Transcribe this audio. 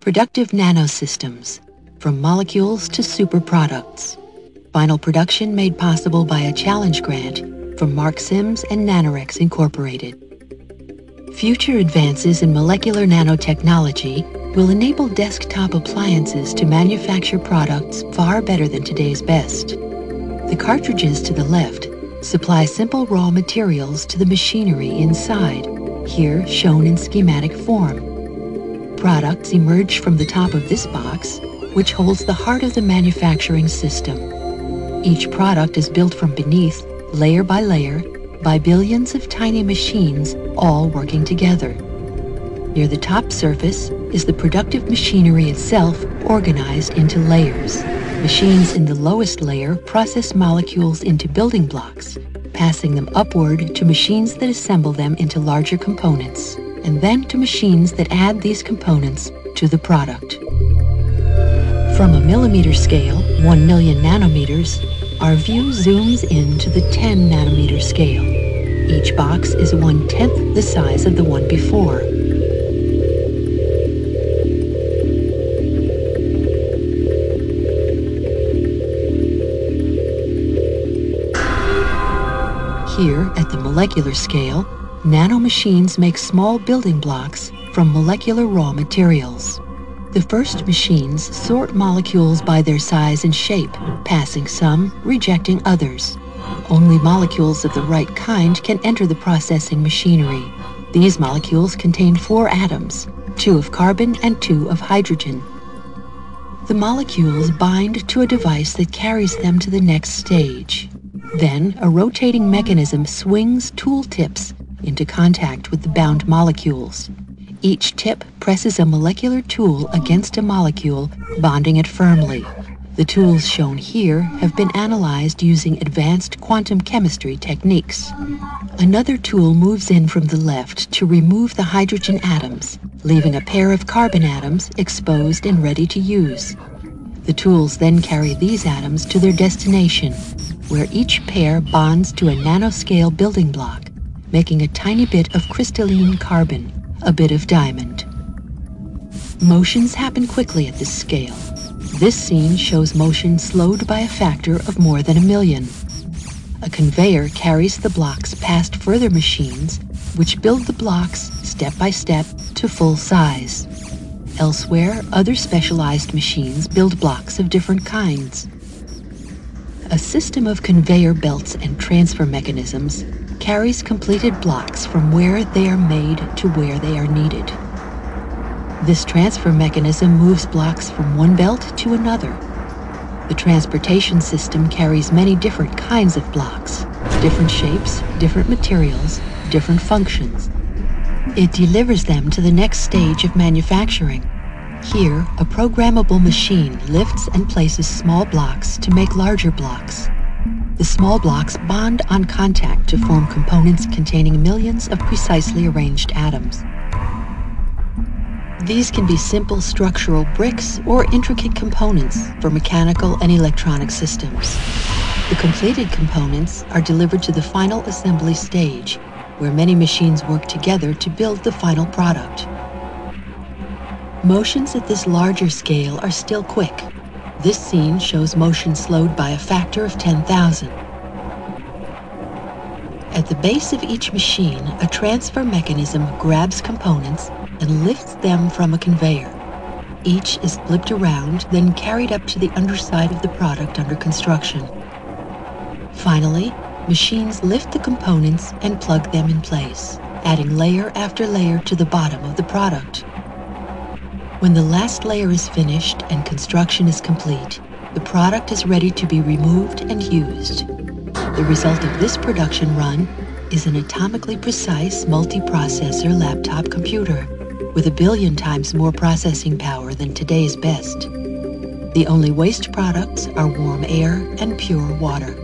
Productive nanosystems, from molecules to super products. Final production made possible by a challenge grant from Mark Sims and Nanorex Incorporated. Future advances in molecular nanotechnology will enable desktop appliances to manufacture products far better than today's best. The cartridges to the left supply simple raw materials to the machinery inside, here shown in schematic form. Products emerge from the top of this box, which holds the heart of the manufacturing system. Each product is built from beneath, layer by layer, by billions of tiny machines all working together. Near the top surface is the productive machinery itself organized into layers. Machines in the lowest layer process molecules into building blocks, passing them upward to machines that assemble them into larger components, and then to machines that add these components to the product. From a millimeter scale, 1 million nanometers, our view zooms in to the 10 nanometer scale. Each box is 1/10 the size of the one before. Here, at the molecular scale, nanomachines make small building blocks from molecular raw materials. The first machines sort molecules by their size and shape, passing some, rejecting others. Only molecules of the right kind can enter the processing machinery. These molecules contain 4 atoms, 2 of carbon and 2 of hydrogen. The molecules bind to a device that carries them to the next stage. Then, a rotating mechanism swings tool tips into contact with the bound molecules. Each tip presses a molecular tool against a molecule, bonding it firmly. The tools shown here have been analyzed using advanced quantum chemistry techniques. Another tool moves in from the left to remove the hydrogen atoms, leaving a pair of carbon atoms exposed and ready to use. The tools then carry these atoms to their destination, where each pair bonds to a nanoscale building block, making a tiny bit of crystalline carbon, a bit of diamond. Motions happen quickly at this scale. This scene shows motion slowed by a factor of more than 1,000,000. A conveyor carries the blocks past further machines, which build the blocks step by step to full size. Elsewhere, other specialized machines build blocks of different kinds. A system of conveyor belts and transfer mechanisms carries completed blocks from where they are made to where they are needed. This transfer mechanism moves blocks from one belt to another. The transportation system carries many different kinds of blocks, different shapes, different materials, different functions. It delivers them to the next stage of manufacturing. Here, a programmable machine lifts and places small blocks to make larger blocks. The small blocks bond on contact to form components containing millions of precisely arranged atoms. These can be simple structural bricks or intricate components for mechanical and electronic systems. The completed components are delivered to the final assembly stage, where many machines work together to build the final product. Motions at this larger scale are still quick. This scene shows motion slowed by a factor of 10,000. At the base of each machine, a transfer mechanism grabs components and lifts them from a conveyor. Each is flipped around, then carried up to the underside of the product under construction. Finally, machines lift the components and plug them in place, adding layer after layer to the bottom of the product. When the last layer is finished and construction is complete, the product is ready to be removed and used. The result of this production run is an atomically precise multiprocessor laptop computer with 1 billion times more processing power than today's best. The only waste products are warm air and pure water.